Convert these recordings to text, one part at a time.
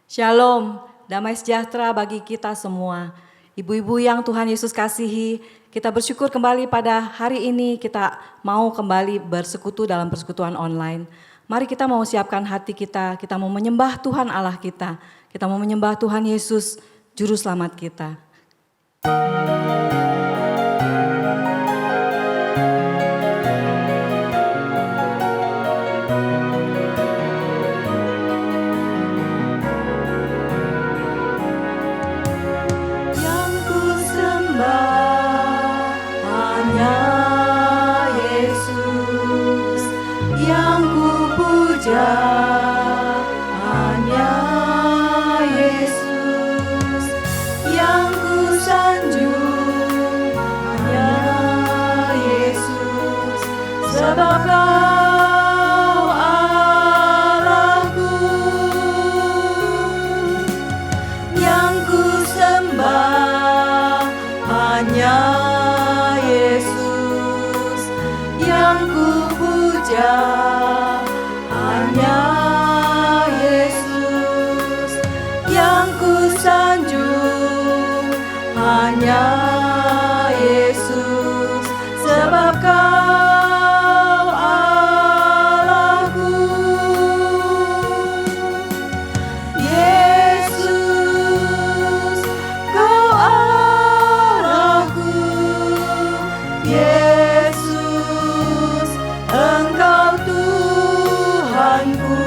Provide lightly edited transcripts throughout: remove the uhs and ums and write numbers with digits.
Shalom, damai sejahtera bagi kita semua. Ibu-ibu yang Tuhan Yesus kasihi, kita bersyukur kembali pada hari ini kita mau kembali bersekutu dalam persekutuan online. Mari kita mau siapkan hati kita mau menyembah Tuhan Allah kita mau menyembah Tuhan Yesus, Juru Selamat kita. Hanya Yesus yang ku sanjung, hanya Yesus, sebab Kau Allahku yang ku sembah, hanya Yesus yang ku puja. Hanya Yesus, sebab Kau Allahku. Yesus, Kau Allahku. Yesus, Engkau Tuhanku.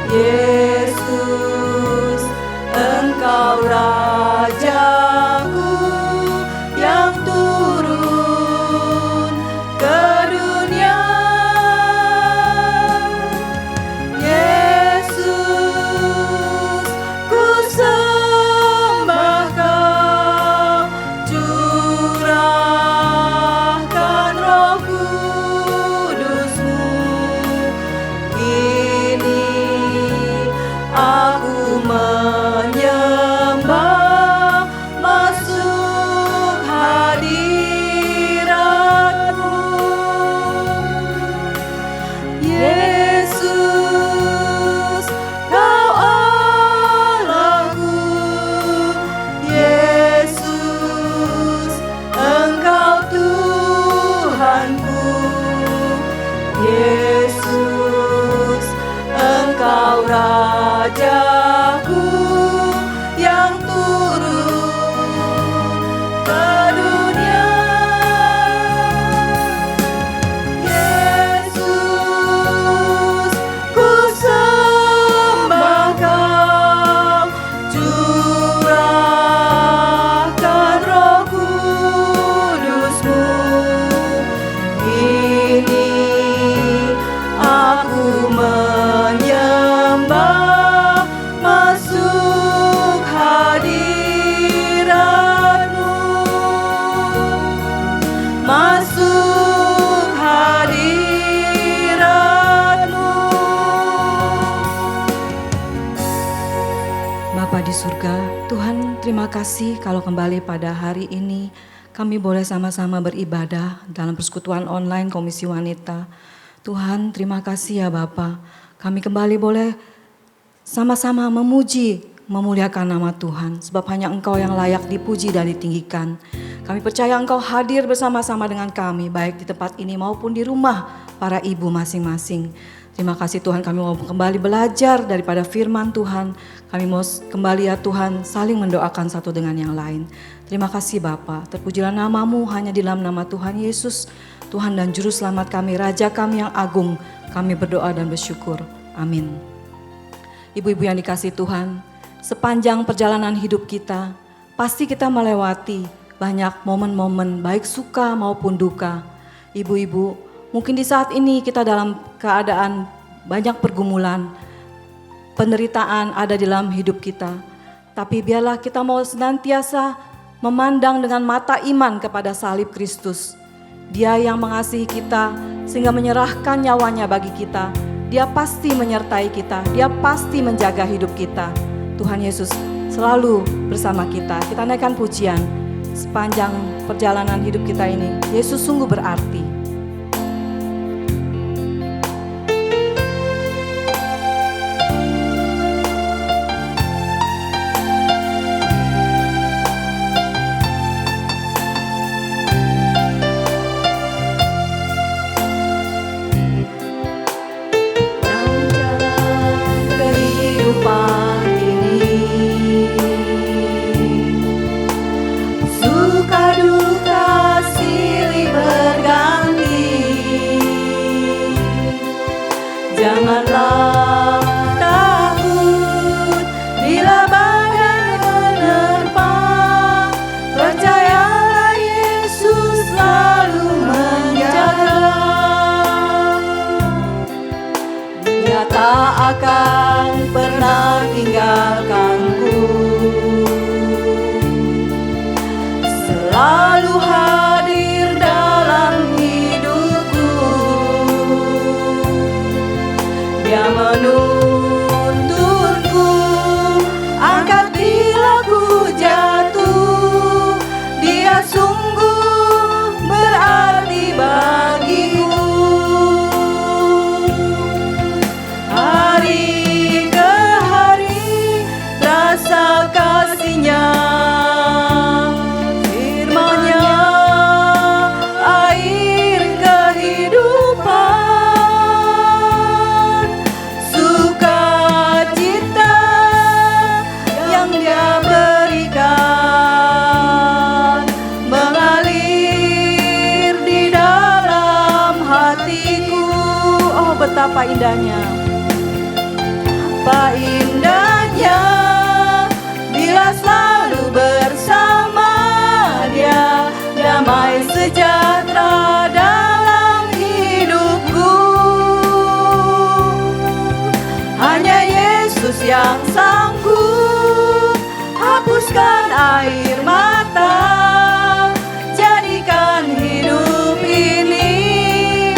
Yesus, Engkau Rajaku yang turun ke dunia. Yesus, ku sembah Kau, curahkan Roh Kudus-Mu. Kini aku menyembah, masuk hadirat-Mu. Yesus, Kau Allahku. Yesus, Engkau Tuhanku. Yesus, Engkau Rajaku yang turun ke dunia. Yesus, ku sembah Kau, curahkan Roh Kudus-Mu. Kini aku menyembah, masuk hadirat-Mu, masuk hadirat-Mu. Bapa di surga, Tuhan terima kasih kalau kembali pada hari ini kami boleh sama-sama beribadah dalam persekutuan online Komisi Wanita. Tuhan terima kasih ya Bapa, kami kembali boleh sama-sama memuji, memuliakan nama Tuhan. Sebab hanya Engkau yang layak dipuji dan ditinggikan. Kami percaya Engkau hadir bersama-sama dengan kami, baik di tempat ini maupun di rumah para ibu masing-masing. Terima kasih Tuhan, kami mau kembali belajar daripada firman Tuhan. Kami mau kembali ya Tuhan saling mendoakan satu dengan yang lain. Terima kasih Bapa, terpujilah nama-Mu hanya di dalam nama Tuhan Yesus, Tuhan dan Juru Selamat kami, Raja kami yang agung. Kami berdoa dan bersyukur. Amin. Ibu-ibu yang dikasihi Tuhan, sepanjang perjalanan hidup kita, pasti kita melewati banyak momen-momen baik suka maupun duka. Ibu-ibu, mungkin di saat ini kita dalam keadaan banyak pergumulan, penderitaan ada di dalam hidup kita. Tapi biarlah kita mau senantiasa memandang dengan mata iman kepada salib Kristus. Dia yang mengasihi kita sehingga menyerahkan nyawanya bagi kita. Dia pasti menyertai kita, Dia pasti menjaga hidup kita. Tuhan Yesus selalu bersama kita. Kita naikkan pujian sepanjang perjalanan hidup kita ini. Yesus sungguh berarti. betapa indahnya. Betapa indahnya bila selalu bersama Dia, damai sejahtera dalam hidupku. Hanya Yesus yang sanggup hapuskan air mata, jadikan hidup ini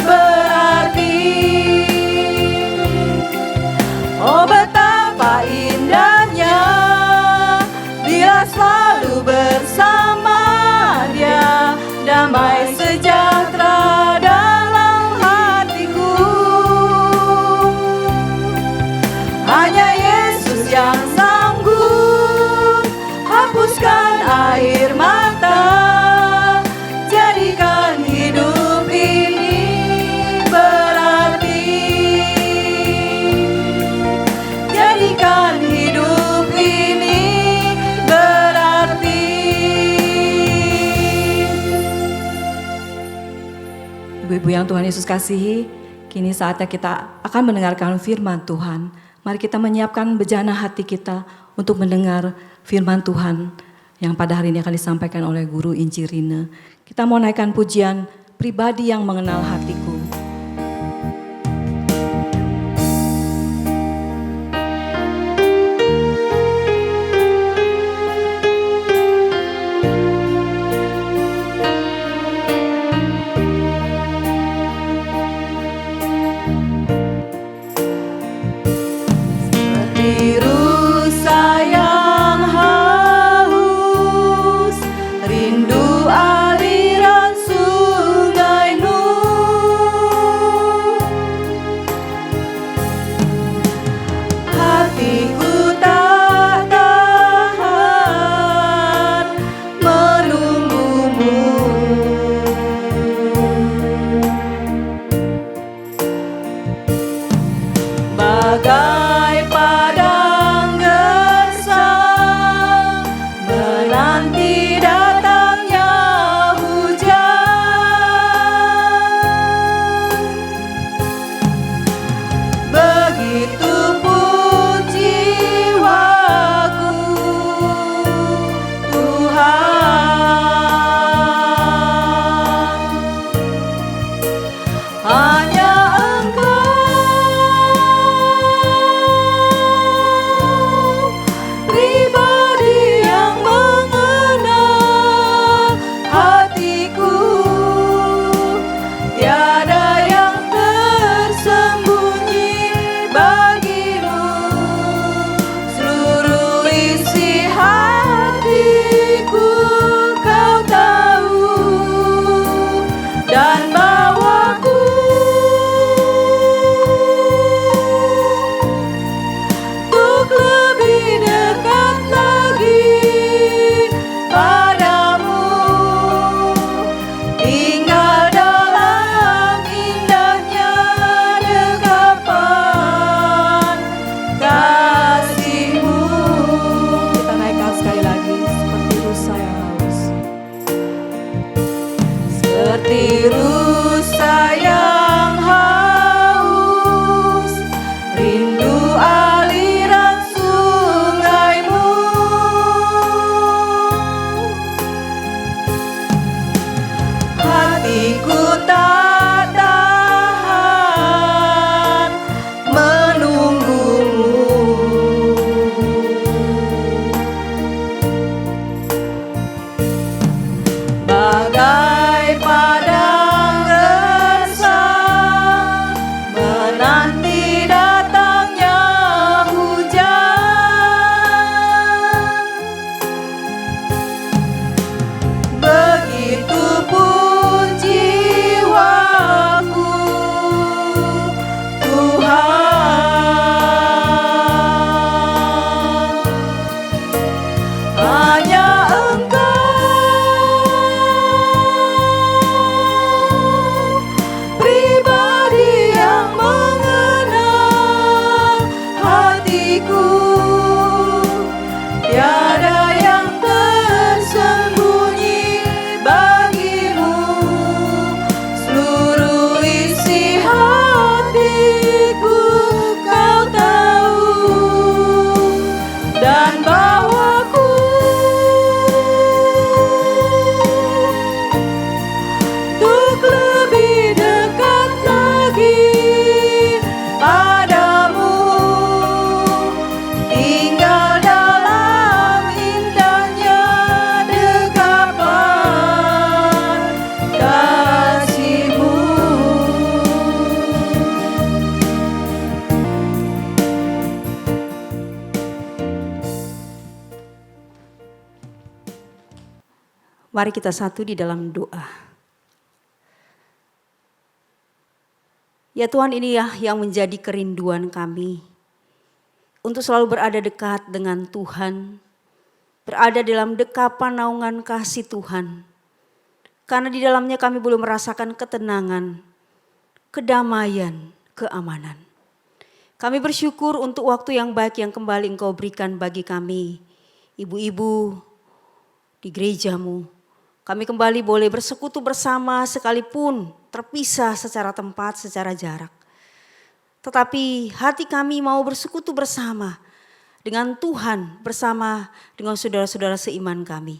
berarti. Oh, betapa indahnya bila selalu bersama Dia, damai sejahtera dalam hatiku. Hanya Yesus yang sanggup hapuskan air mata, jadikan hidup ini berarti. Jadikan hidup ini berarti. Ibu-ibu yang Tuhan Yesus kasihi, kini saatnya kita akan mendengarkan firman Tuhan. Mari kita menyiapkan bejana hati kita untuk mendengar firman Tuhan yang pada hari ini akan disampaikan oleh Guru Injil Rina. Kita mau naikkan pujian pribadi yang mengenal hatiku. Rusa yang haus, rindu aliran sungai Nur. Hatiku tak tahan menunggumu. Bagai padang gersang menanti datangnya hujan, begitupun jiwaku Tuhan. Hanya Engkau pribadi yang mengenal hatiku, tiada yang tersembunyi bagimu. Seluruh isi hatiku Kau tahu, dan bawaku untuk lebih dekat lagi padamu, tinggal dalam indahnya dekapan kasih-Mu. Kita naikkan sekali lagi, seperti rusa yang haus. Seperti rusa yang haus, rindu aliran sungai-Mu. Hatiku tak tahan menunggumu. Bagai padang gersang menanti datangnya hujan, begitupun jiwaku Mari kita satu di dalam doa. Ya Tuhan, ini ya yang menjadi kerinduan kami. Untuk selalu berada dekat dengan Tuhan. Berada dalam dekapan naungan kasih Tuhan. Karena di dalamnya kami boleh merasakan ketenangan, kedamaian, keamanan. Kami bersyukur untuk waktu yang baik yang kembali Engkau berikan bagi kami. Ibu-ibu di gerejamu. Kami kembali boleh bersekutu bersama sekalipun terpisah secara tempat, secara jarak. Tetapi hati kami mau bersekutu bersama dengan Tuhan, bersama dengan saudara-saudara seiman kami.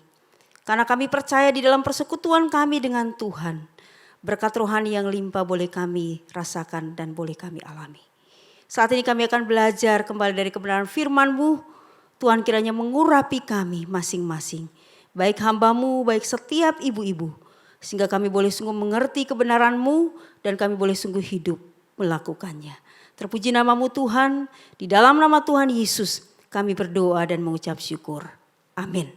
Karena kami percaya di dalam persekutuan kami dengan Tuhan, berkat rohani yang limpah boleh kami rasakan dan boleh kami alami. Saat ini kami akan belajar kembali dari kebenaran firman-Mu. Tuhan kiranya mengurapi kami masing-masing. Baik hamba-Mu, baik setiap ibu-ibu. Sehingga kami boleh sungguh mengerti kebenaran-Mu dan kami boleh sungguh hidup melakukannya. Terpuji nama-Mu Tuhan, di dalam nama Tuhan Yesus kami berdoa dan mengucap syukur. Amin.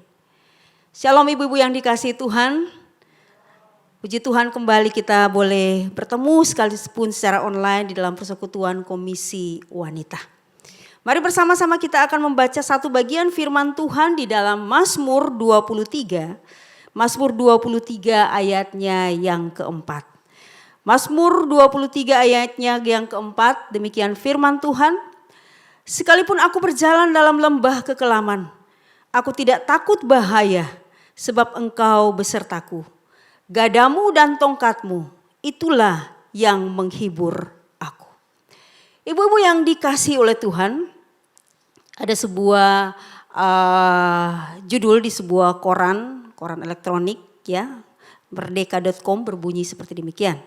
Shalom ibu-ibu yang dikasihi Tuhan. Puji Tuhan kembali kita boleh bertemu sekalipun secara online di dalam persekutuan Komisi Wanita. Mari bersama-sama kita akan membaca satu bagian firman Tuhan di dalam Mazmur 23. Mazmur 23 ayatnya yang keempat. Mazmur 23 ayatnya yang keempat, demikian firman Tuhan. Sekalipun aku berjalan dalam lembah kekelaman, aku tidak takut bahaya sebab Engkau besertaku. Gadamu dan tongkatmu, itulah yang menghibur aku. Ibu-ibu yang dikasihi oleh Tuhan, ada sebuah judul di sebuah koran elektronik ya, merdeka.com berbunyi seperti demikian.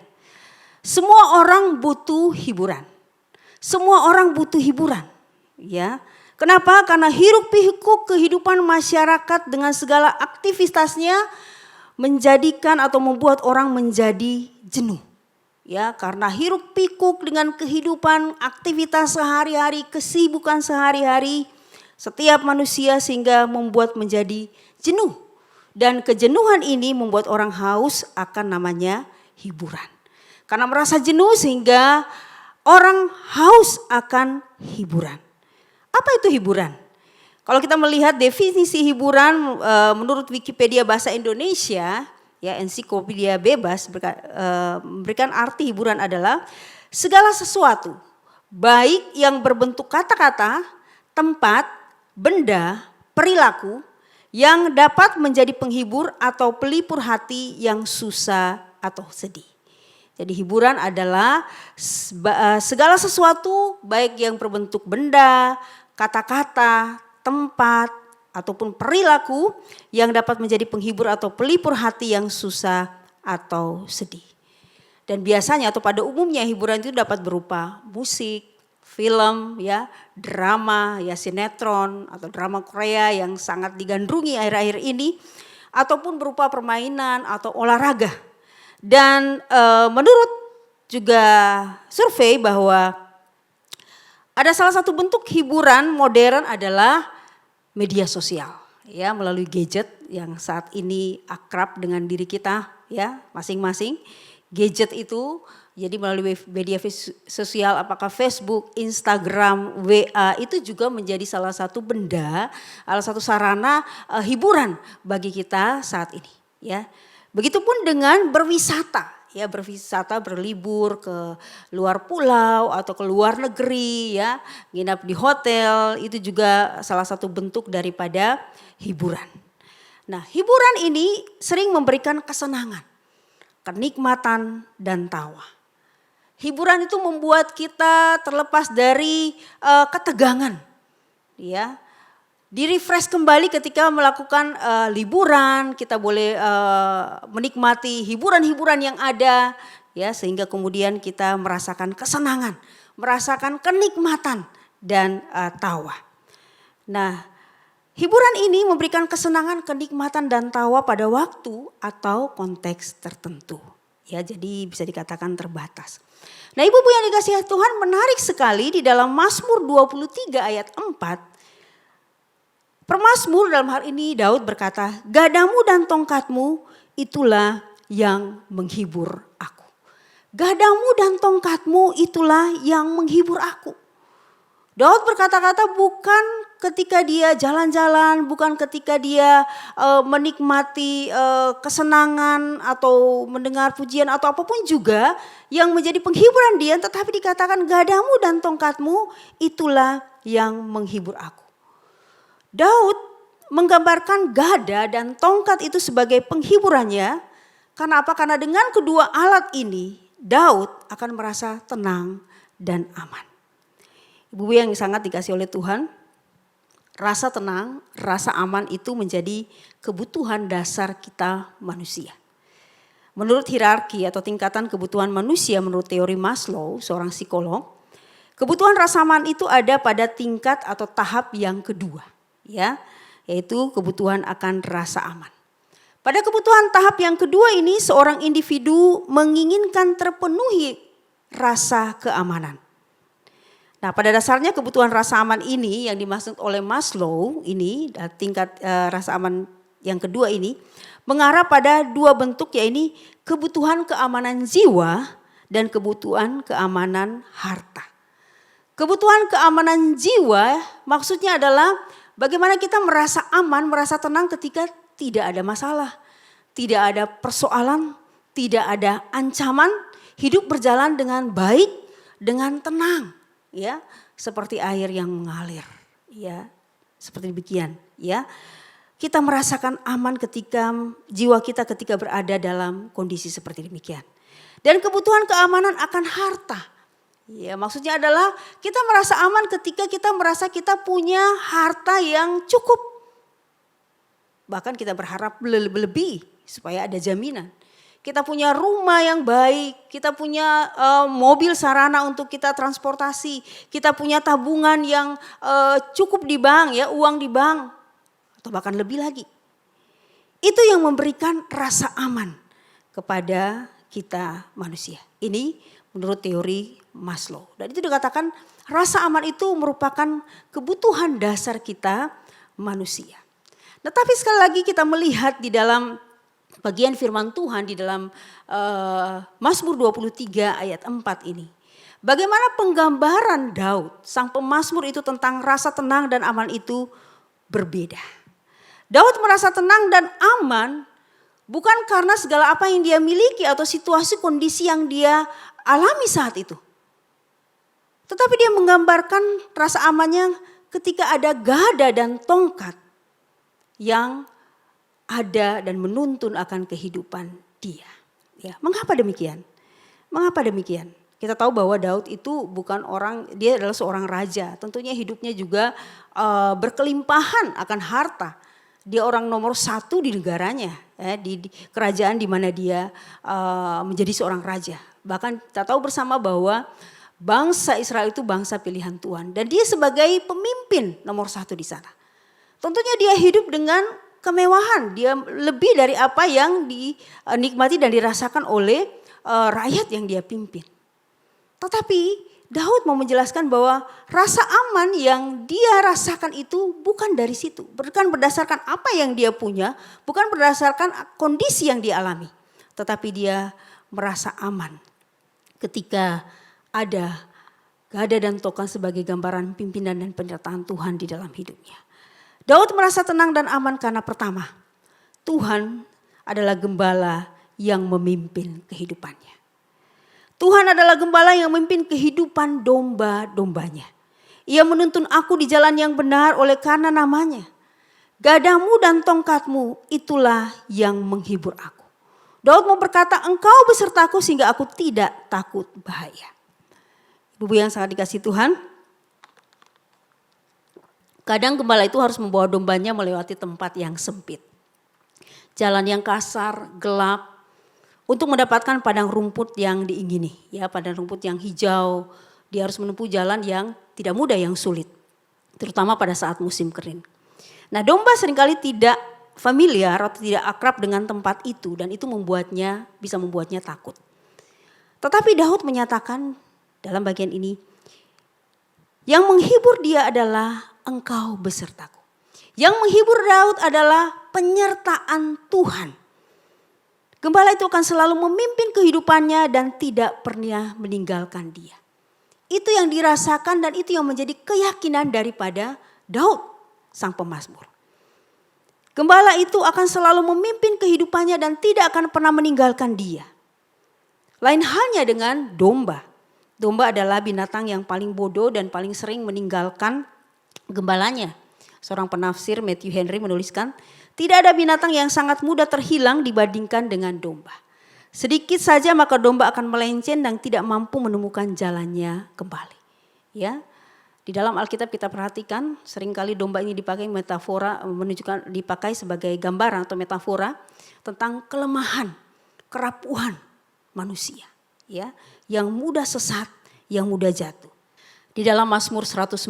Semua orang butuh hiburan. Semua orang butuh hiburan. Ya. Kenapa? Karena hiruk pikuk kehidupan masyarakat dengan segala aktivitasnya menjadikan atau membuat orang menjadi jenuh. Ya, karena hiruk pikuk dengan kehidupan, aktivitas sehari-hari, kesibukan sehari-hari setiap manusia sehingga membuat menjadi jenuh. Dan kejenuhan ini membuat orang haus akan namanya hiburan. Karena merasa jenuh sehingga orang haus akan hiburan. Apa itu hiburan? Kalau kita melihat definisi hiburan menurut Wikipedia Bahasa Indonesia, ya ensiklopedia bebas memberikan arti hiburan adalah segala sesuatu, baik yang berbentuk kata-kata, tempat, benda, perilaku yang dapat menjadi penghibur atau pelipur hati yang susah atau sedih. Jadi hiburan adalah segala sesuatu baik yang berbentuk benda, kata-kata, tempat, ataupun perilaku yang dapat menjadi penghibur atau pelipur hati yang susah atau sedih. Dan biasanya atau pada umumnya hiburan itu dapat berupa musik, film, ya, drama, ya sinetron atau drama Korea yang sangat digandrungi akhir-akhir ini, ataupun berupa permainan atau olahraga. Dan menurut juga survei bahwa ada salah satu bentuk hiburan modern adalah media sosial, ya, melalui gadget yang saat ini akrab dengan diri kita, ya, masing-masing. Gadget itu jadi melalui media sosial apakah Facebook, Instagram, WA itu juga menjadi salah satu benda, salah satu sarana hiburan bagi kita saat ini, ya. Begitupun dengan berwisata, ya, berwisata berlibur ke luar pulau atau ke luar negeri, ya, nginap di hotel itu juga salah satu bentuk daripada hiburan. Nah, hiburan ini sering memberikan kesenangan, kenikmatan dan tawa. Hiburan itu membuat kita terlepas dari ketegangan, ya. Di-refresh kembali ketika melakukan liburan, kita boleh menikmati hiburan-hiburan yang ada, ya, sehingga kemudian kita merasakan kesenangan, merasakan kenikmatan dan tawa. Nah, hiburan ini memberikan kesenangan, kenikmatan dan tawa pada waktu atau konteks tertentu, ya, jadi bisa dikatakan terbatas. Nah, ibu-ibu yang dikasihi Tuhan, menarik sekali di dalam Mazmur 23 ayat 4. Pemazmur dalam hal ini Daud berkata, gadamu dan tongkatmu itulah yang menghibur aku. Gadamu dan tongkatmu itulah yang menghibur aku. Daud berkata-kata bukan ketika dia jalan-jalan, bukan ketika dia menikmati kesenangan atau mendengar pujian atau apapun juga yang menjadi penghiburan dia, tetapi dikatakan gadamu dan tongkatmu itulah yang menghibur aku. Daud menggambarkan gada dan tongkat itu sebagai penghiburannya. Karena apa? Karena dengan kedua alat ini Daud akan merasa tenang dan aman. Ibu yang sangat dikasih oleh Tuhan, rasa tenang, rasa aman itu menjadi kebutuhan dasar kita manusia. Menurut hierarki atau tingkatan kebutuhan manusia menurut teori Maslow, seorang psikolog, kebutuhan rasa aman itu ada pada tingkat atau tahap yang kedua, ya, yaitu kebutuhan akan rasa aman. Pada kebutuhan tahap yang kedua ini seorang individu menginginkan terpenuhi rasa keamanan. Nah, pada dasarnya kebutuhan rasa aman ini yang dimaksud oleh Maslow ini tingkat rasa aman yang kedua ini mengarah pada dua bentuk, yaitu kebutuhan keamanan jiwa dan kebutuhan keamanan harta. Kebutuhan keamanan jiwa maksudnya adalah bagaimana kita merasa aman, merasa tenang ketika tidak ada masalah, tidak ada persoalan, tidak ada ancaman, hidup berjalan dengan baik, dengan tenang. Ya, seperti air yang mengalir, ya, seperti demikian, ya. Kita merasakan aman ketika jiwa kita ketika berada dalam kondisi seperti demikian. Dan kebutuhan keamanan akan harta, ya, maksudnya adalah kita merasa aman ketika kita merasa kita punya harta yang cukup. Bahkan kita berharap lebih supaya ada jaminan. Kita punya rumah yang baik, kita punya mobil sarana untuk kita transportasi, kita punya tabungan yang cukup di bank, ya, uang di bank, atau bahkan lebih lagi. Itu yang memberikan rasa aman kepada kita manusia. Ini menurut teori Maslow. Dan itu dikatakan rasa aman itu merupakan kebutuhan dasar kita manusia. Nah, tapi sekali lagi kita melihat di dalam bagian firman Tuhan di dalam Mazmur 23 ayat 4 ini. Bagaimana penggambaran Daud, sang pemazmur itu tentang rasa tenang dan aman itu berbeda. Daud merasa tenang dan aman bukan karena segala apa yang dia miliki atau situasi kondisi yang dia alami saat itu. Tetapi dia menggambarkan rasa amannya ketika ada gada dan tongkat yang ada dan menuntun akan kehidupan dia. Ya, mengapa demikian? Mengapa demikian? Kita tahu bahwa Daud itu bukan orang, dia adalah seorang raja. Tentunya hidupnya juga berkelimpahan akan harta. Dia orang nomor 1 di negaranya, ya, di kerajaan di mana dia menjadi seorang raja. Bahkan kita tahu bersama bahwa bangsa Israel itu bangsa pilihan Tuhan. Dan dia sebagai pemimpin nomor 1 di sana. Tentunya dia hidup dengan kemewahan, dia lebih dari apa yang dinikmati dan dirasakan oleh rakyat yang dia pimpin. Tetapi Daud mau menjelaskan bahwa rasa aman yang dia rasakan itu bukan dari situ. Bukan berdasarkan apa yang dia punya, bukan berdasarkan kondisi yang dia alami. Tetapi dia merasa aman ketika ada gada dan tongkat sebagai gambaran pimpinan dan penyertaan Tuhan di dalam hidupnya. Daud merasa tenang dan aman karena pertama, Tuhan adalah gembala yang memimpin kehidupannya. Tuhan adalah gembala yang memimpin kehidupan domba-dombanya. Ia menuntun aku di jalan yang benar oleh karena namanya. Gadamu dan tongkatmu itulah yang menghibur aku. Daud mau berkata, engkau besertaku sehingga aku tidak takut bahaya. Ibu yang sangat dikasih Tuhan, kadang gembala itu harus membawa dombanya melewati tempat yang sempit. Jalan yang kasar, gelap. Untuk mendapatkan padang rumput yang diingini. Ya, padang rumput yang hijau. Dia harus menempuh jalan yang tidak mudah, yang sulit. Terutama pada saat musim kering. Nah, domba seringkali tidak familiar atau tidak akrab dengan tempat itu. Dan itu bisa membuatnya takut. Tetapi Daud menyatakan dalam bagian ini, yang menghibur dia adalah engkau besertaku. Yang menghibur Daud adalah penyertaan Tuhan. Gembala itu akan selalu memimpin kehidupannya dan tidak pernah meninggalkan dia. Itu yang dirasakan dan itu yang menjadi keyakinan daripada Daud, sang pemazmur. Gembala itu akan selalu memimpin kehidupannya dan tidak akan pernah meninggalkan dia. Lain halnya dengan domba. Domba adalah binatang yang paling bodoh dan paling sering meninggalkan gembalanya. Seorang penafsir Matthew Henry menuliskan, tidak ada binatang yang sangat mudah terhilang dibandingkan dengan domba. Sedikit saja maka domba akan melenceng dan tidak mampu menemukan jalannya kembali. Ya, di dalam Alkitab kita perhatikan seringkali domba ini dipakai metafora, menunjukkan dipakai sebagai gambaran atau metafora tentang kelemahan, kerapuhan manusia, ya, yang mudah sesat, yang mudah jatuh. Di dalam Mazmur 119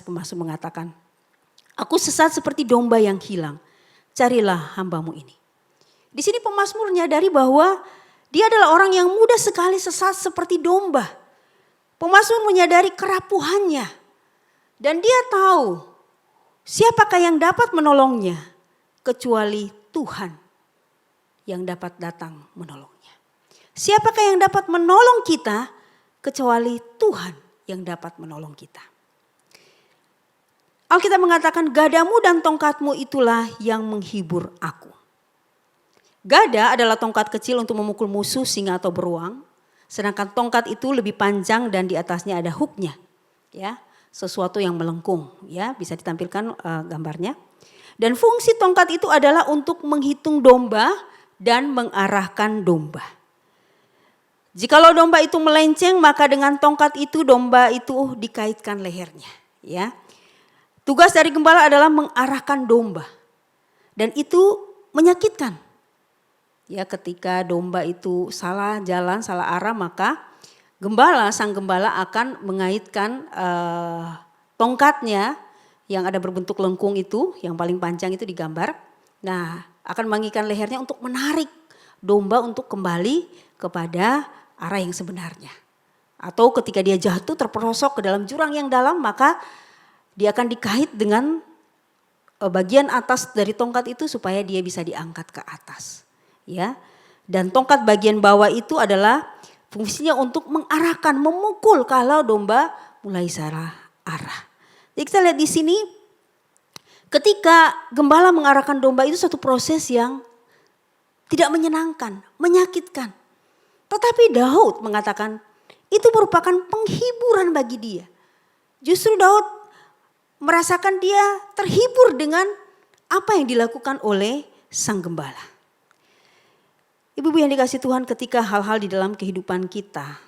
pemazmur mengatakan, aku sesat seperti domba yang hilang, carilah hambamu ini. Di sini pemazmur menyadari bahwa dia adalah orang yang mudah sekali sesat seperti domba. Pemazmur menyadari kerapuhannya dan dia tahu siapakah yang dapat menolongnya kecuali Tuhan yang dapat datang menolongnya. Siapakah yang dapat menolong kita kecuali Tuhan yang dapat menolong kita. Alkitab mengatakan gadamu dan tongkatmu itulah yang menghibur aku. Gada adalah tongkat kecil untuk memukul musuh, singa atau beruang. Sedangkan tongkat itu lebih panjang dan di atasnya ada hooknya. Ya, sesuatu yang melengkung, ya, bisa ditampilkan gambarnya. Dan fungsi tongkat itu adalah untuk menghitung domba dan mengarahkan domba. Jikalau domba itu melenceng, maka dengan tongkat itu domba itu dikaitkan lehernya, ya. Tugas dari gembala adalah mengarahkan domba. Dan itu menyakitkan. Ya, ketika domba itu salah jalan, salah arah, maka sang gembala akan mengaitkan tongkatnya yang ada berbentuk lengkung itu, yang paling panjang itu digambar. Nah, akan mengaitkan lehernya untuk menarik domba untuk kembali kepada arah yang sebenarnya. Atau ketika dia jatuh terperosok ke dalam jurang yang dalam, maka dia akan dikait dengan bagian atas dari tongkat itu supaya dia bisa diangkat ke atas. Ya, dan tongkat bagian bawah itu adalah fungsinya untuk mengarahkan, memukul kalau domba mulai salah arah. Jadi kita lihat di sini, ketika gembala mengarahkan domba itu satu proses yang tidak menyenangkan, menyakitkan. Tetapi Daud mengatakan itu merupakan penghiburan bagi dia. Justru Daud merasakan dia terhibur dengan apa yang dilakukan oleh sang gembala. Ibu-ibu yang dikasih Tuhan, ketika hal-hal di dalam kehidupan kita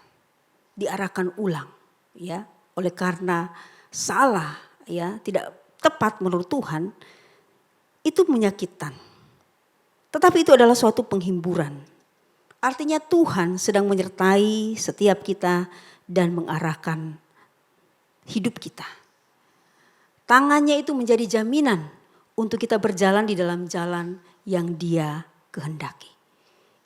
diarahkan ulang, ya, oleh karena salah, ya, tidak tepat menurut Tuhan, itu menyakitkan. Tetapi itu adalah suatu penghiburan. Artinya Tuhan sedang menyertai setiap kita dan mengarahkan hidup kita. Tangannya itu menjadi jaminan untuk kita berjalan di dalam jalan yang Dia kehendaki.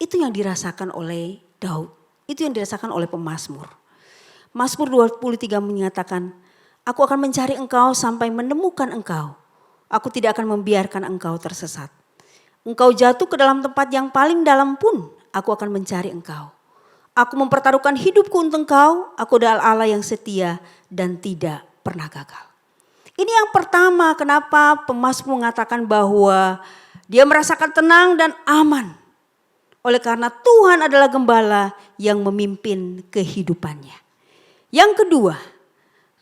Itu yang dirasakan oleh Daud. Itu yang dirasakan oleh pemazmur. Mazmur 23 menyatakan, aku akan mencari engkau sampai menemukan engkau. Aku tidak akan membiarkan engkau tersesat. Engkau jatuh ke dalam tempat yang paling dalam pun, aku akan mencari engkau. Aku mempertaruhkan hidupku untuk engkau. Aku adalah Allah yang setia dan tidak pernah gagal. Ini yang pertama kenapa pemazmur mengatakan bahwa dia merasakan tenang dan aman. Oleh karena Tuhan adalah gembala yang memimpin kehidupannya. Yang kedua,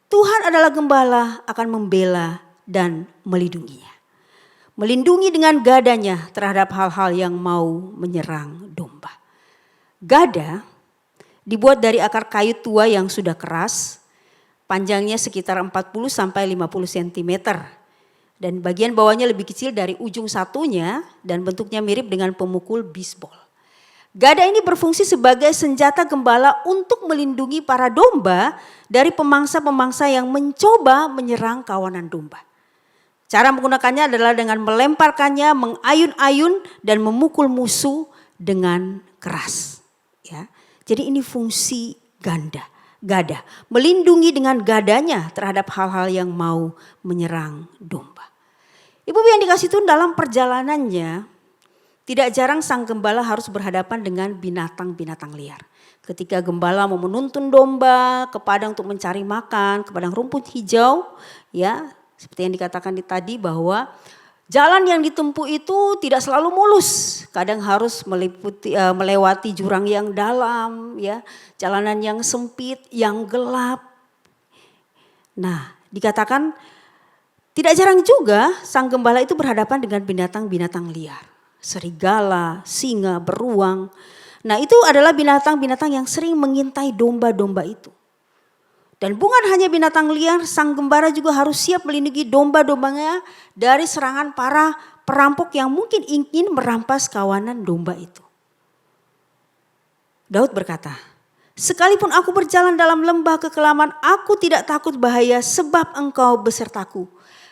Tuhan adalah gembala akan membela dan melindunginya. Melindungi dengan gadanya terhadap hal-hal yang mau menyerang domba. Gada dibuat dari akar kayu tua yang sudah keras, panjangnya sekitar 40 sampai 50 cm. Dan bagian bawahnya lebih kecil dari ujung satunya dan bentuknya mirip dengan pemukul bisbol. Gada ini berfungsi sebagai senjata gembala untuk melindungi para domba dari pemangsa-pemangsa yang mencoba menyerang kawanan domba. Cara menggunakannya adalah dengan melemparkannya, mengayun-ayun dan memukul musuh dengan keras. Ya, jadi ini fungsi gada, melindungi dengan gadanya terhadap hal-hal yang mau menyerang domba. Ibu yang dikasih Tuhan, dalam perjalanannya tidak jarang sang gembala harus berhadapan dengan binatang-binatang liar. Ketika gembala mau menuntun domba ke padang untuk mencari makan, ke padang rumput hijau, ya, seperti yang dikatakan tadi bahwa jalan yang ditempuh itu tidak selalu mulus, kadang harus melewati jurang yang dalam, ya, jalanan yang sempit, yang gelap. Nah, dikatakan tidak jarang juga sang gembala itu berhadapan dengan binatang-binatang liar. Serigala, singa, beruang. Nah, itu adalah binatang-binatang yang sering mengintai domba-domba itu. Dan bukan hanya binatang liar, sang gembala juga harus siap melindungi domba-dombanya dari serangan para perampok yang mungkin ingin merampas kawanan domba itu. Daud berkata, "Sekalipun aku berjalan dalam lembah kekelaman, aku tidak takut bahaya sebab engkau besertaku.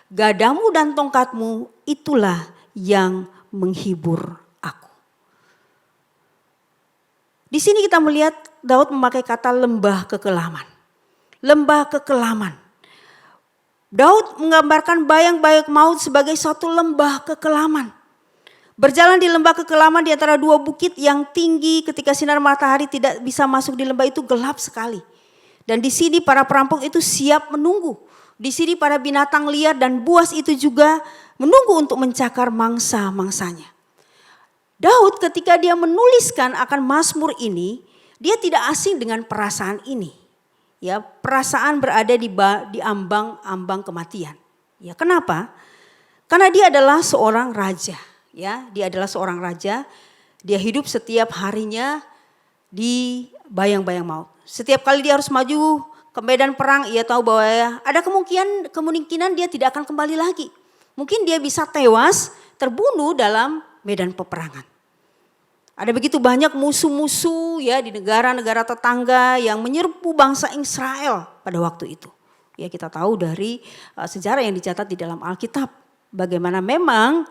Gadamu dan tongkatmu itulah yang menghibur aku." Di sini kita melihat Daud memakai kata lembah kekelaman. Lembah kekelaman. Daud menggambarkan bayang-bayang maut sebagai suatu lembah kekelaman. Berjalan di lembah kekelaman di antara dua bukit yang tinggi, ketika sinar matahari tidak bisa masuk di lembah itu, gelap sekali. Dan di sini para perampok itu siap menunggu. Di sini para binatang liar dan buas itu juga menunggu untuk mencakar mangsa-mangsanya. Daud ketika dia menuliskan akan Mazmur ini, dia tidak asing dengan perasaan ini. Ya, perasaan berada di ambang-ambang kematian. Ya, kenapa? Karena dia adalah seorang raja. Ya, dia adalah seorang raja. Dia hidup setiap harinya di bayang-bayang maut. Setiap kali dia harus maju ke medan perang, ia tahu bahwa ada kemungkinan dia tidak akan kembali lagi. Mungkin dia bisa tewas, terbunuh dalam medan peperangan. Ada begitu banyak musuh-musuh ya di negara-negara tetangga yang menyerbu bangsa Israel pada waktu itu. Ya, kita tahu dari sejarah yang dicatat di dalam Alkitab. Bagaimana memang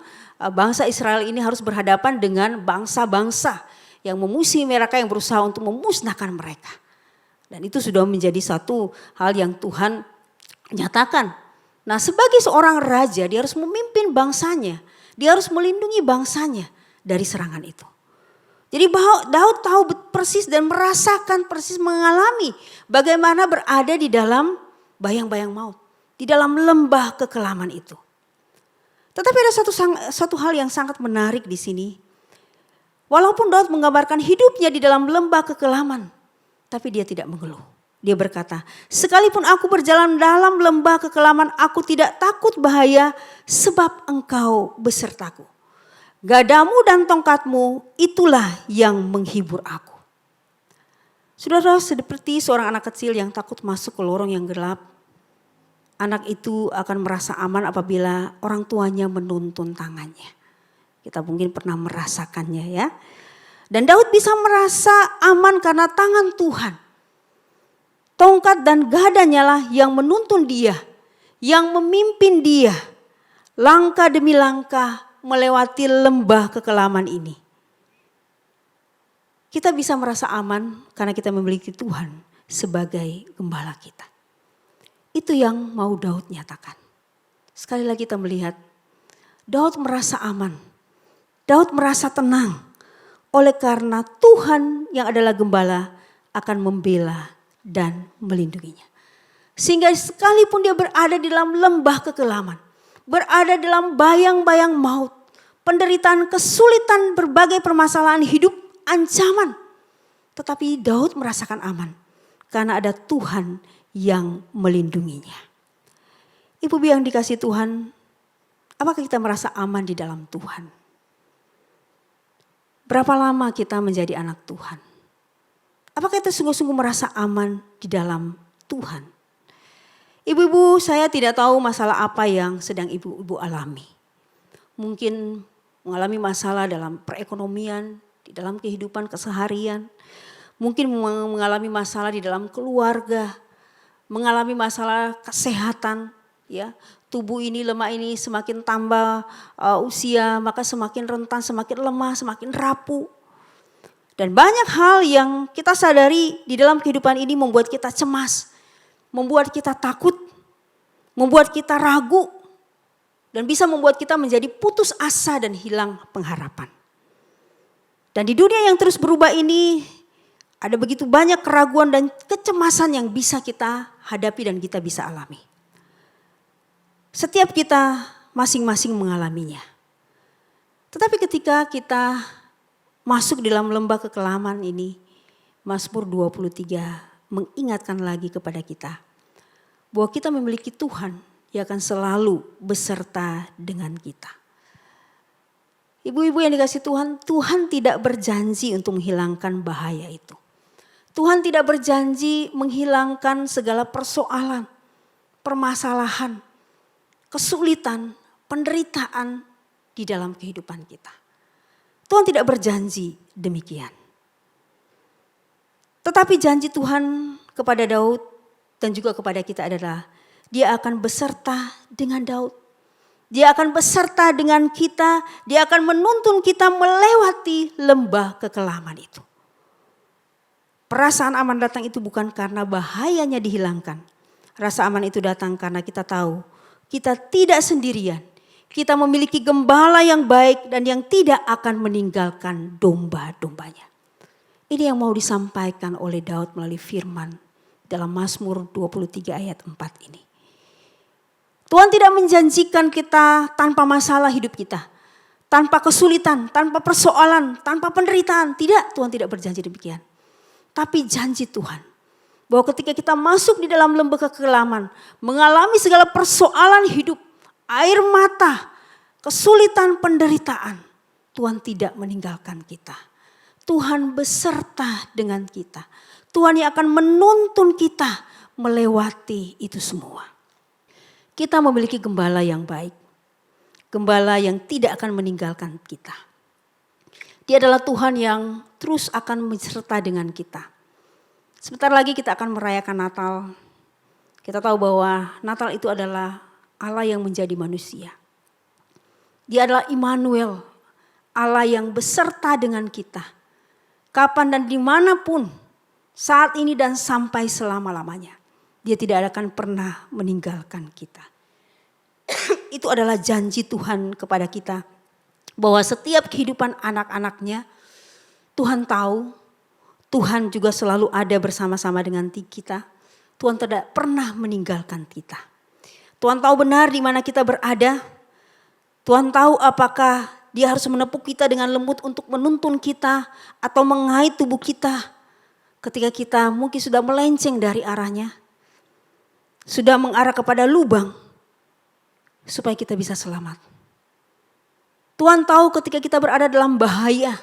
bangsa Israel ini harus berhadapan dengan bangsa-bangsa yang memusuhi mereka, yang berusaha untuk memusnahkan mereka. Dan itu sudah menjadi satu hal yang Tuhan nyatakan. Nah, sebagai seorang raja dia harus memimpin bangsanya. Dia harus melindungi bangsanya dari serangan itu. Jadi Daud tahu persis dan merasakan persis, mengalami bagaimana berada di dalam bayang-bayang maut. Di dalam lembah kekelaman itu. Tetapi ada satu hal yang sangat menarik di sini. Walaupun Daud menggambarkan hidupnya di dalam lembah kekelaman, tapi dia tidak mengeluh. Dia berkata, "Sekalipun aku berjalan dalam lembah kekelaman, aku tidak takut bahaya sebab engkau besertaku. Gadamu dan tongkatmu itulah yang menghibur aku." Saudara, seperti seorang anak kecil yang takut masuk ke lorong yang gelap. Anak itu akan merasa aman apabila orang tuanya menuntun tangannya. Kita mungkin pernah merasakannya ya. Dan Daud bisa merasa aman karena tangan Tuhan. Tongkat dan gadanya lah yang menuntun dia, yang memimpin dia langkah demi langkah melewati lembah kekelaman ini. Kita bisa merasa aman karena kita memiliki Tuhan sebagai gembala kita. Itu yang mau Daud nyatakan. Sekali lagi kita melihat Daud merasa aman. Daud merasa tenang oleh karena Tuhan yang adalah gembala akan membela dan melindunginya. Sehingga sekalipun dia berada di dalam lembah kekelaman, berada dalam bayang-bayang maut, penderitaan, kesulitan, berbagai permasalahan hidup, ancaman. Tetapi Daud merasakan aman karena ada Tuhan yang melindunginya. Ibu yang dikasihi Tuhan, apakah kita merasa aman di dalam Tuhan? Berapa lama kita menjadi anak Tuhan? Apakah kita sungguh-sungguh merasa aman di dalam Tuhan? Ibu-ibu, saya tidak tahu masalah apa yang sedang ibu-ibu alami. Mungkin mengalami masalah dalam perekonomian, di dalam kehidupan keseharian. Mungkin mengalami masalah di dalam keluarga, mengalami masalah kesehatan, ya. Tubuh ini, lemak ini semakin tambah usia, maka semakin rentan, semakin lemah, semakin rapuh. Dan banyak hal yang kita sadari di dalam kehidupan ini membuat kita cemas, membuat kita takut, membuat kita ragu. dan bisa membuat kita menjadi putus asa dan hilang pengharapan. Dan di dunia yang terus berubah ini ada begitu banyak keraguan dan kecemasan yang bisa kita hadapi dan kita bisa alami. Setiap kita masing-masing mengalaminya. Tetapi ketika kita masuk dalam lembah kekelaman ini, Mazmur 23 mengingatkan lagi kepada kita bahwa kita memiliki Tuhan yang akan selalu beserta dengan kita. Ibu-ibu yang dikasih Tuhan, Tuhan tidak berjanji untuk menghilangkan bahaya itu. Tuhan tidak berjanji menghilangkan segala persoalan, permasalahan, kesulitan, penderitaan di dalam kehidupan kita. Tuhan tidak berjanji demikian. Tetapi janji Tuhan kepada Daud dan juga kepada kita adalah Dia akan beserta dengan Daud. Dia akan beserta dengan kita, Dia akan menuntun kita melewati lembah kekelaman itu. Perasaan aman datang itu bukan karena bahayanya dihilangkan. Rasa aman itu datang karena kita tahu kita tidak sendirian. Kita memiliki gembala yang baik dan yang tidak akan meninggalkan domba-dombanya. Ini yang mau disampaikan oleh Daud melalui firman dalam Mazmur 23 ayat 4 ini. Tuhan tidak menjanjikan kita tanpa masalah hidup kita. Tanpa kesulitan, tanpa persoalan, tanpa penderitaan. Tidak, Tuhan tidak berjanji demikian. Tapi janji Tuhan bahwa ketika kita masuk di dalam lembah kekelaman, mengalami segala persoalan hidup, air mata, kesulitan, penderitaan, Tuhan tidak meninggalkan kita. Tuhan beserta dengan kita. Tuhan yang akan menuntun kita melewati itu semua. Kita memiliki gembala yang baik. Gembala yang tidak akan meninggalkan kita. Dia adalah Tuhan yang terus akan beserta dengan kita. Sebentar lagi kita akan merayakan Natal. Kita tahu bahwa Natal itu adalah Allah yang menjadi manusia. Dia adalah Immanuel, Allah yang beserta dengan kita. Kapan dan dimanapun, saat ini dan sampai selama-lamanya. Dia tidak akan pernah meninggalkan kita. Itu adalah janji Tuhan kepada kita. Bahwa setiap kehidupan anak-anaknya, Tuhan tahu, Tuhan juga selalu ada bersama-sama dengan kita. Tuhan tidak pernah meninggalkan kita. Tuhan tahu benar di mana kita berada. Tuhan tahu apakah Dia harus menepuk kita dengan lembut untuk menuntun kita atau mengait tubuh kita ketika kita mungkin sudah melenceng dari arahnya. Sudah mengarah kepada lubang supaya kita bisa selamat. Tuhan tahu ketika kita berada dalam bahaya,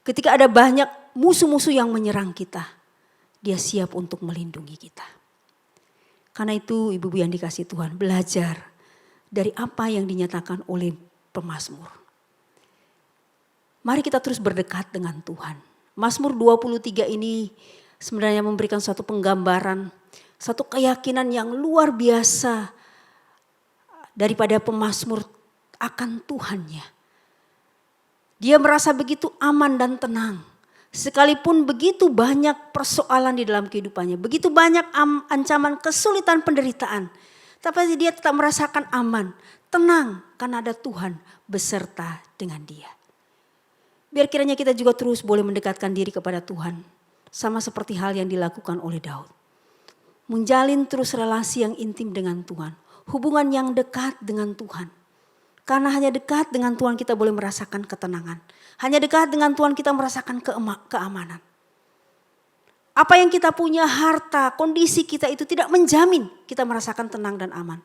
ketika ada banyak musuh-musuh yang menyerang kita, Dia siap untuk melindungi kita. Karena itu ibu-ibu yang dikasih Tuhan, belajar dari apa yang dinyatakan oleh pemazmur. Mari kita terus berdekat dengan Tuhan. Mazmur 23 ini sebenarnya memberikan suatu penggambaran, satu keyakinan yang luar biasa daripada pemazmur akan Tuhannya. Dia merasa begitu aman dan tenang. Sekalipun begitu banyak persoalan di dalam kehidupannya. Begitu banyak ancaman, kesulitan, penderitaan. Tapi dia tetap merasakan aman, tenang karena ada Tuhan beserta dengan dia. Biar kiranya kita juga terus boleh mendekatkan diri kepada Tuhan. Sama seperti hal yang dilakukan oleh Daud. Menjalin terus relasi yang intim dengan Tuhan. Hubungan yang dekat dengan Tuhan. Karena hanya dekat dengan Tuhan kita boleh merasakan ketenangan. Hanya dekat dengan Tuhan kita merasakan keamanan. Apa yang kita punya, harta, kondisi kita itu tidak menjamin kita merasakan tenang dan aman.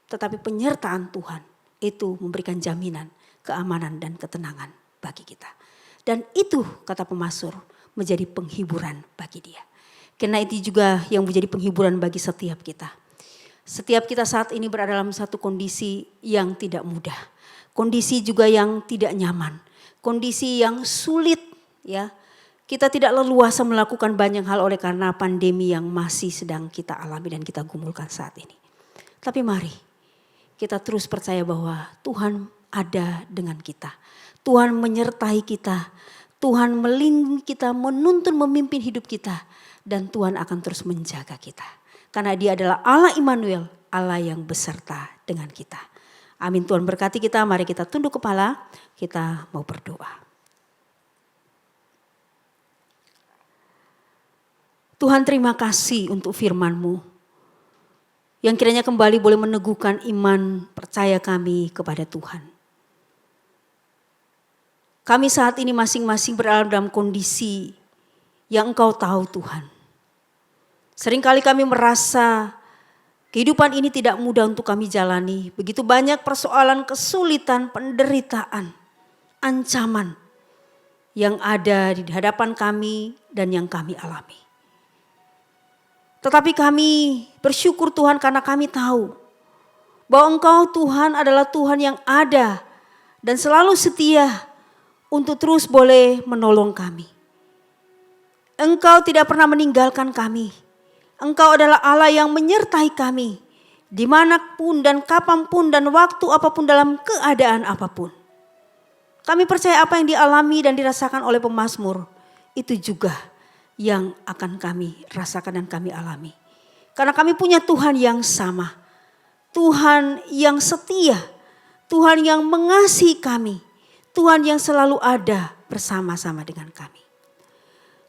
Tetapi penyertaan Tuhan itu memberikan jaminan, keamanan dan ketenangan bagi kita. Dan itu kata pemazmur menjadi penghiburan bagi dia. Karena itu juga yang menjadi penghiburan bagi setiap kita. Setiap kita saat ini berada dalam satu kondisi yang tidak mudah. Kondisi juga yang tidak nyaman. Kondisi yang sulit ya. Kita tidak leluasa melakukan banyak hal oleh karena pandemi yang masih sedang kita alami dan kita gumulkan saat ini. Tapi mari kita terus percaya bahwa Tuhan ada dengan kita. Tuhan menyertai kita. Tuhan melindungi kita, menuntun, memimpin hidup kita. Dan Tuhan akan terus menjaga kita. Karena Dia adalah Allah Immanuel, Allah yang beserta dengan kita. Amin. Tuhan berkati kita, mari kita tunduk kepala, kita mau berdoa. Tuhan, terima kasih untuk firman-Mu yang kiranya kembali boleh meneguhkan iman percaya kami kepada Tuhan. Kami saat ini masing-masing berada dalam kondisi yang Engkau tahu Tuhan. Seringkali kami merasa kehidupan ini tidak mudah untuk kami jalani. Begitu banyak persoalan, kesulitan, penderitaan, ancaman yang ada di hadapan kami dan yang kami alami. Tetapi kami bersyukur Tuhan karena kami tahu bahwa Engkau Tuhan adalah Tuhan yang ada dan selalu setia untuk terus boleh menolong kami. Engkau tidak pernah meninggalkan kami. Engkau adalah Allah yang menyertai kami dimanapun dan kapanpun dan waktu apapun dalam keadaan apapun. Kami percaya apa yang dialami dan dirasakan oleh pemazmur itu juga yang akan kami rasakan dan kami alami. Karena kami punya Tuhan yang sama. Tuhan yang setia. Tuhan yang mengasihi kami. Tuhan yang selalu ada bersama-sama dengan kami.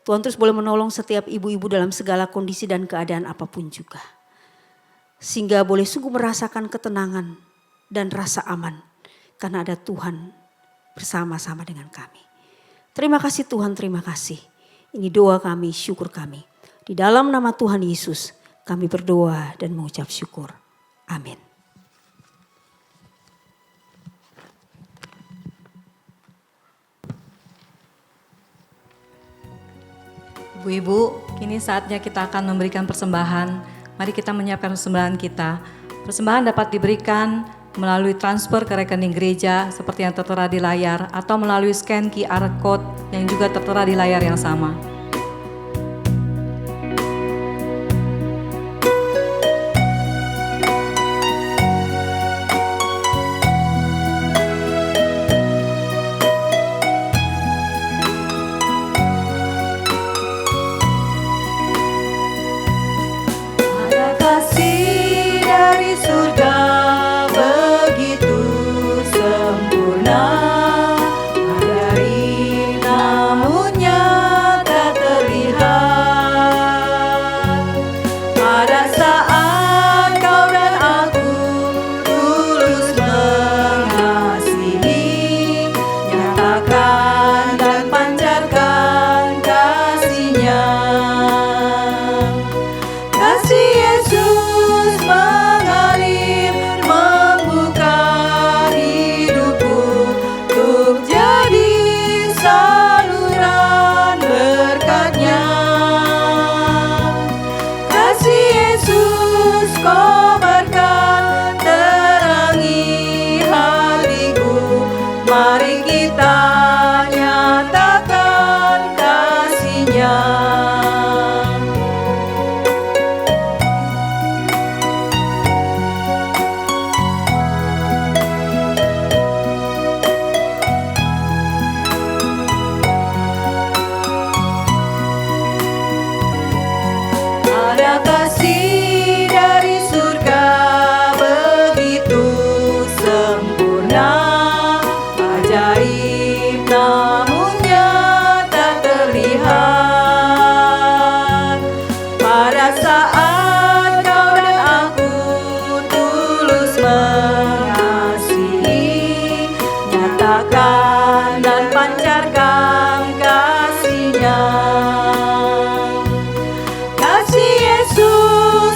Tuhan terus boleh menolong setiap ibu-ibu dalam segala kondisi dan keadaan apapun juga. Sehingga boleh sungguh merasakan ketenangan dan rasa aman. Karena ada Tuhan bersama-sama dengan kami. Terima kasih Tuhan, terima kasih. Ini doa kami, syukur kami. Di dalam nama Tuhan Yesus kami berdoa dan mengucap syukur. Amin. Ibu-ibu, kini saatnya kita akan memberikan persembahan. Mari kita menyiapkan persembahan kita. Persembahan dapat diberikan melalui transfer ke rekening gereja seperti yang tertera di layar atau melalui scan QR Code yang juga tertera di layar yang sama. Ada kasih dari surga begitu sempurna, ajaib namun nyata terlihat. Pada saat kau dan aku tulus mengasihi, nyatakan dan pancarkan kasih-Nya. Kasih Yesus mengalir membuka hidupku untuk jadi saluran berkat-Nya. Kasih Yesus kobarkan terangi hatiku, mari kita nyatakan kasih-Nya. Ada kasih dari surga begitu sempurna, ajaib namun nyata terlihat. Pada saat kau dan aku tulus mengasihi, nyatakan dan pancarkan kasih-Nya. Kasih Yesus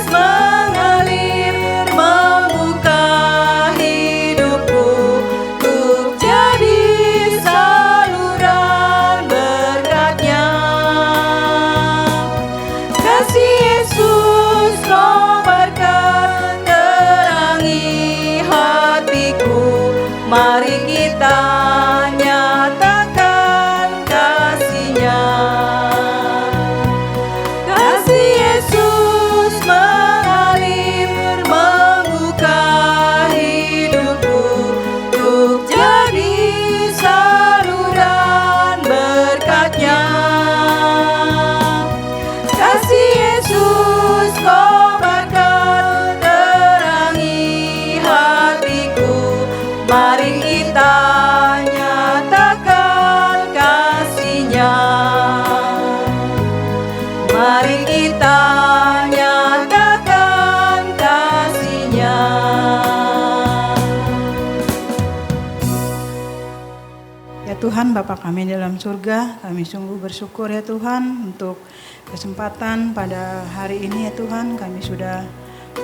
Tuhan, Bapa kami di dalam surga, kami sungguh bersyukur ya Tuhan untuk kesempatan pada hari ini ya Tuhan. Kami sudah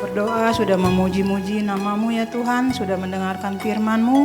berdoa, sudah memuji-muji nama-Mu ya Tuhan, sudah mendengarkan firman-Mu.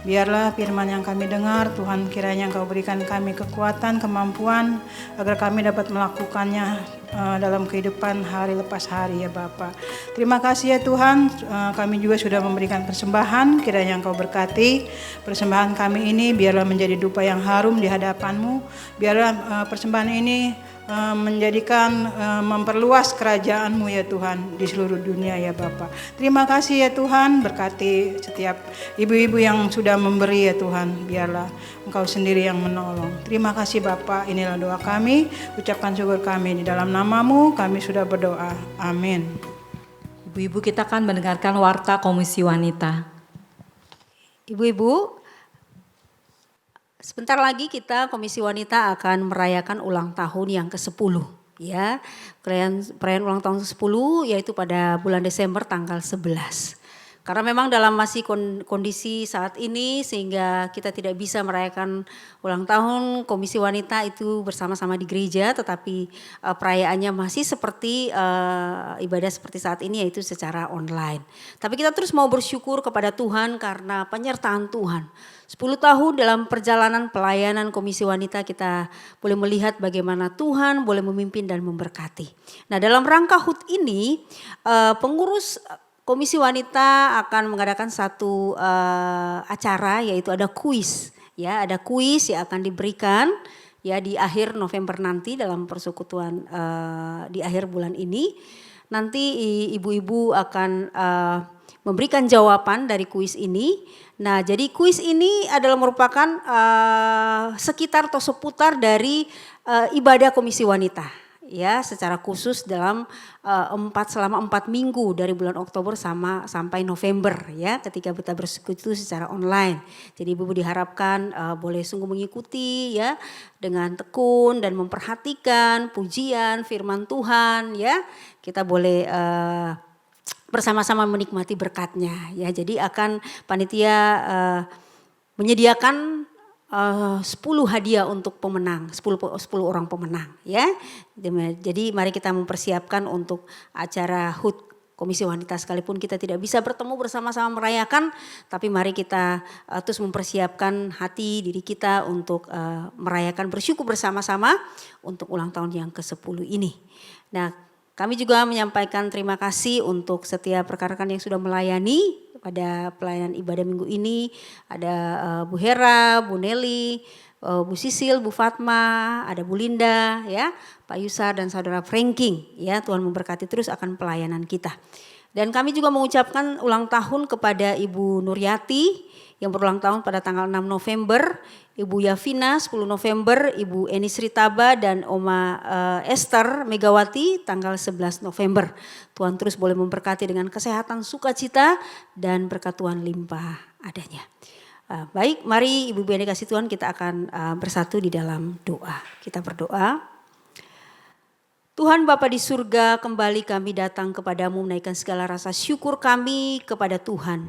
Biarlah firman yang kami dengar, Tuhan kiranya Engkau berikan kami kekuatan, kemampuan, agar kami dapat melakukannya dalam kehidupan hari lepas hari ya Bapa. Terima kasih ya Tuhan, kami juga sudah memberikan persembahan, kiranya Engkau berkati persembahan kami ini, biarlah menjadi dupa yang harum di hadapan-Mu. Biarlah persembahan ini menjadikan memperluas kerajaan-Mu ya Tuhan di seluruh dunia ya Bapa. Terima kasih ya Tuhan, berkati setiap ibu-ibu yang sudah memberi ya Tuhan, biarlah Engkau sendiri yang menolong. Terima kasih Bapa, inilah doa kami, ucapkan syukur kami di dalam nama-Mu kami sudah berdoa. Amin. Ibu-ibu, kita akan mendengarkan warta Komisi Wanita. Ibu-ibu, sebentar lagi kita Komisi Wanita akan merayakan ulang tahun yang ke-10 ya. Perayaan ulang tahun ke-10 yaitu pada bulan Desember tanggal 11. Karena memang dalam masih kondisi saat ini sehingga kita tidak bisa merayakan ulang tahun Komisi Wanita itu bersama-sama di gereja, tetapi perayaannya masih seperti ibadah seperti saat ini, yaitu secara online. Tapi kita terus mau bersyukur kepada Tuhan karena penyertaan Tuhan. 10 tahun dalam perjalanan pelayanan Komisi Wanita kita boleh melihat bagaimana Tuhan boleh memimpin dan memberkati. Nah, dalam rangka HUT ini pengurus Komisi Wanita akan mengadakan satu acara, yaitu ada kuis. Ya, ada kuis yang akan diberikan ya di akhir November nanti dalam persekutuan di akhir bulan ini. Nanti ibu-ibu akan memberikan jawaban dari kuis ini. Nah, jadi kuis ini adalah merupakan sekitar atau seputar dari ibadah Komisi Wanita. Ya, secara khusus dalam selama 4 minggu dari bulan Oktober sampai November ya, ketika kita bersekutu secara online. Jadi ibu diharapkan boleh sungguh mengikuti ya dengan tekun dan memperhatikan pujian firman Tuhan ya. Kita boleh bersama-sama menikmati berkatnya ya. Jadi akan panitia menyediakan 10 hadiah untuk pemenang, 10 orang pemenang ya. Jadi mari kita mempersiapkan untuk acara HUT Komisi Wanita, sekalipun kita tidak bisa bertemu bersama-sama merayakan, tapi mari kita terus mempersiapkan hati diri kita untuk merayakan, bersyukur bersama-sama untuk ulang tahun yang ke-10 ini. Nah, kami juga menyampaikan terima kasih untuk setiap rekan-rekan yang sudah melayani pada pelayanan ibadah minggu ini. Ada Bu Hera, Bu Nelly, Bu Sisil, Bu Fatma, ada Bu Linda, ya, Pak Yusar dan Saudara Franking. Ya, Tuhan memberkati terus akan pelayanan kita. Dan kami juga mengucapkan ulang tahun kepada Ibu Nuryati yang berulang tahun pada tanggal 6 November, Ibu Yavina 10 November, Ibu Eni Sritaba dan Oma Esther Megawati tanggal 11 November. Tuhan terus boleh memberkati dengan kesehatan, sukacita dan berkat Tuhan limpah adanya. Baik, mari Ibu yang dikasih Tuhan, kita akan bersatu di dalam doa. Kita berdoa. Tuhan Bapa di surga, kembali kami datang kepadamu menaikkan segala rasa syukur kami kepada Tuhan.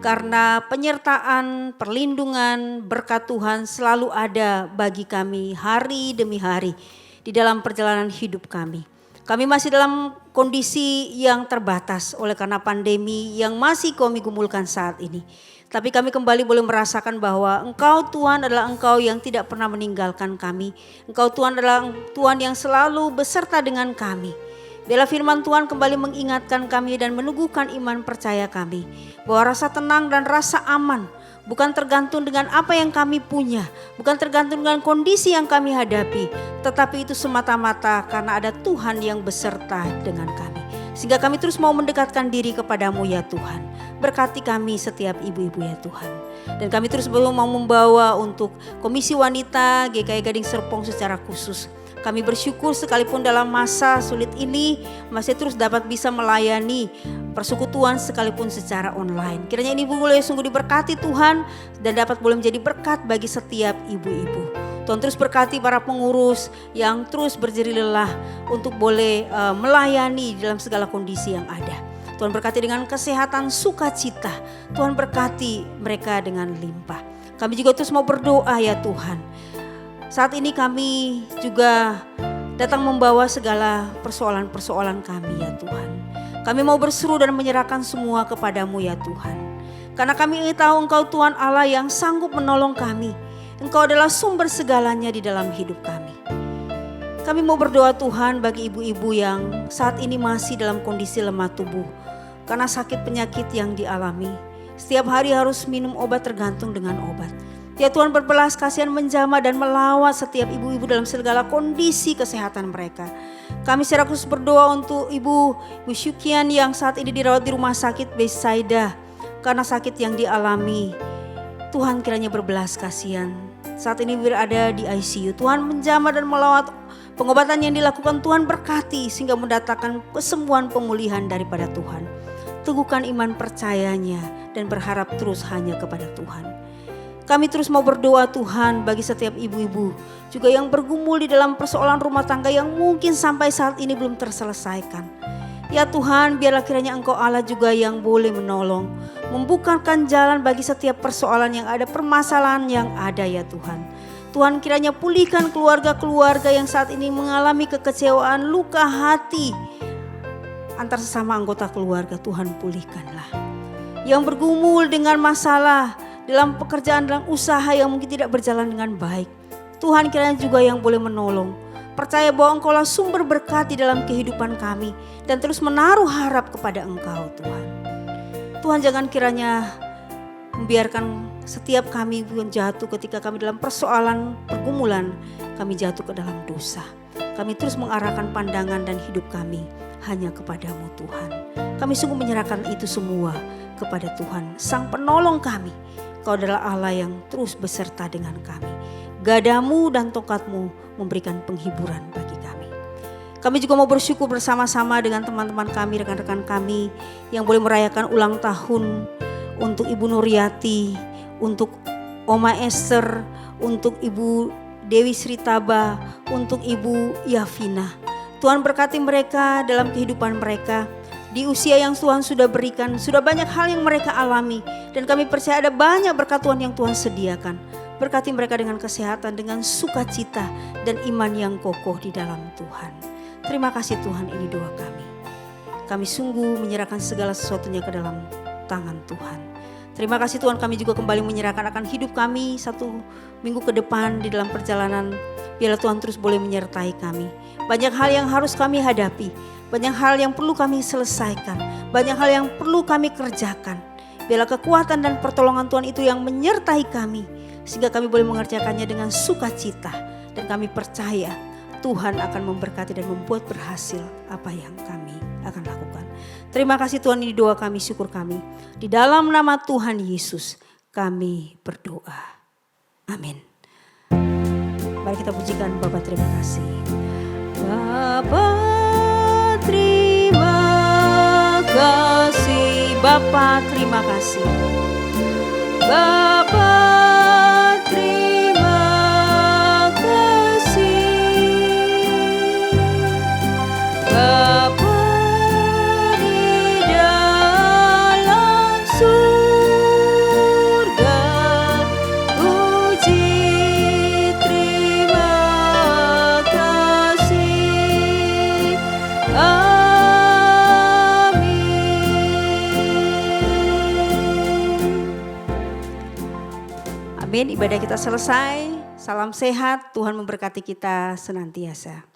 Karena penyertaan, perlindungan, berkat Tuhan selalu ada bagi kami hari demi hari di dalam perjalanan hidup kami. Kami masih dalam kondisi yang terbatas oleh karena pandemi yang masih kami gumulkan saat ini. Tapi kami kembali boleh merasakan bahwa Engkau Tuhan adalah Engkau yang tidak pernah meninggalkan kami. Engkau Tuhan adalah Tuhan yang selalu beserta dengan kami. Biarlah firman Tuhan kembali mengingatkan kami dan meneguhkan iman percaya kami. Bahwa rasa tenang dan rasa aman bukan tergantung dengan apa yang kami punya. Bukan tergantung dengan kondisi yang kami hadapi. Tetapi itu semata-mata karena ada Tuhan yang beserta dengan kami. Sehingga kami terus mau mendekatkan diri kepadamu ya Tuhan. Berkati kami setiap ibu-ibu ya Tuhan. Dan kami terus mau membawa untuk Komisi Wanita GKI Gading Serpong secara khusus. Kami bersyukur sekalipun dalam masa sulit ini masih terus dapat bisa melayani persekutuan sekalipun secara online. Kiranya ini boleh sungguh diberkati Tuhan dan dapat boleh menjadi berkat bagi setiap ibu-ibu. Tuhan terus berkati para pengurus yang terus berjerih lelah untuk boleh melayani dalam segala kondisi yang ada. Tuhan berkati dengan kesehatan, sukacita. Tuhan berkati mereka dengan limpah. Kami juga terus mau berdoa ya Tuhan. Saat ini kami juga datang membawa segala persoalan-persoalan kami ya Tuhan. Kami mau berseru dan menyerahkan semua kepadamu ya Tuhan. Karena kami ingin tahu Engkau Tuhan Allah yang sanggup menolong kami. Engkau adalah sumber segalanya di dalam hidup kami. Kami mau berdoa Tuhan bagi ibu-ibu yang saat ini masih dalam kondisi lemah tubuh. Karena sakit penyakit yang dialami. Setiap hari harus minum obat tergantung dengan obat. Ya Tuhan berbelas kasihan menjamah dan melawat setiap ibu-ibu dalam segala kondisi kesehatan mereka. Kami secara khusus berdoa untuk Ibu Syukian yang saat ini dirawat di rumah sakit Bethsaida. Karena sakit yang dialami. Tuhan kiranya berbelas kasihan. Saat ini berada di ICU. Tuhan menjamah dan melawat pengobatan yang dilakukan. Tuhan berkati sehingga mendatangkan kesembuhan pemulihan daripada Tuhan. Teguhkan iman percayanya dan berharap terus hanya kepada Tuhan. Kami terus mau berdoa Tuhan bagi setiap ibu-ibu juga yang bergumul di dalam persoalan rumah tangga yang mungkin sampai saat ini belum terselesaikan. Ya Tuhan, biarlah kiranya Engkau Allah juga yang boleh menolong, membukakan jalan bagi setiap persoalan yang ada, permasalahan yang ada ya Tuhan. Tuhan kiranya pulihkan keluarga-keluarga yang saat ini mengalami kekecewaan, luka hati antar sesama anggota keluarga. Tuhan pulihkanlah. Yang bergumul dengan masalah dalam pekerjaan, dalam usaha yang mungkin tidak berjalan dengan baik. Tuhan kiranya juga yang boleh menolong. Percaya bahwa Engkau lah sumber berkat di dalam kehidupan kami. Dan terus menaruh harap kepada Engkau Tuhan. Tuhan jangan kiranya membiarkan setiap kami pun jatuh ketika kami dalam persoalan pergumulan. Kami jatuh ke dalam dosa. Kami terus mengarahkan pandangan dan hidup kami hanya kepadamu Tuhan. Kami sungguh menyerahkan itu semua kepada Tuhan, Sang Penolong kami. Kau adalah Allah yang terus beserta dengan kami. Gadamu dan tongkatmu memberikan penghiburan bagi kami. Kami juga mau bersyukur bersama-sama dengan teman-teman kami, rekan-rekan kami yang boleh merayakan ulang tahun untuk Ibu Nuriati, untuk Oma Esther, untuk Ibu Dewi Sritaba, untuk Ibu Yavina. Tuhan berkati mereka dalam kehidupan mereka. Di usia yang Tuhan sudah berikan, sudah banyak hal yang mereka alami. Dan kami percaya ada banyak berkat Tuhan yang Tuhan sediakan. Berkati mereka dengan kesehatan, dengan sukacita dan iman yang kokoh di dalam Tuhan. Terima kasih Tuhan, ini doa kami. Kami sungguh menyerahkan segala sesuatunya ke dalam tangan Tuhan. Terima kasih Tuhan, kami juga kembali menyerahkan akan hidup kami 1 minggu ke depan di dalam perjalanan. Biarlah Tuhan terus boleh menyertai kami. Banyak hal yang harus kami hadapi. Banyak hal yang perlu kami selesaikan. Banyak hal yang perlu kami kerjakan. Biarlah kekuatan dan pertolongan Tuhan itu yang menyertai kami. Sehingga kami boleh mengerjakannya dengan sukacita. Dan kami percaya Tuhan akan memberkati dan membuat berhasil apa yang kami akan lakukan. Terima kasih Tuhan, ini doa kami, syukur kami. Di dalam nama Tuhan Yesus kami berdoa. Amin. Mari kita pujikan Bapa, terima kasih. Bapa terima kasih. Bapa terima kasih. Bapa terima kasih. Bapa di dalam surga, puji terima kasih. Amin. Ibadah kita selesai. Salam sehat. Tuhan memberkati kita senantiasa.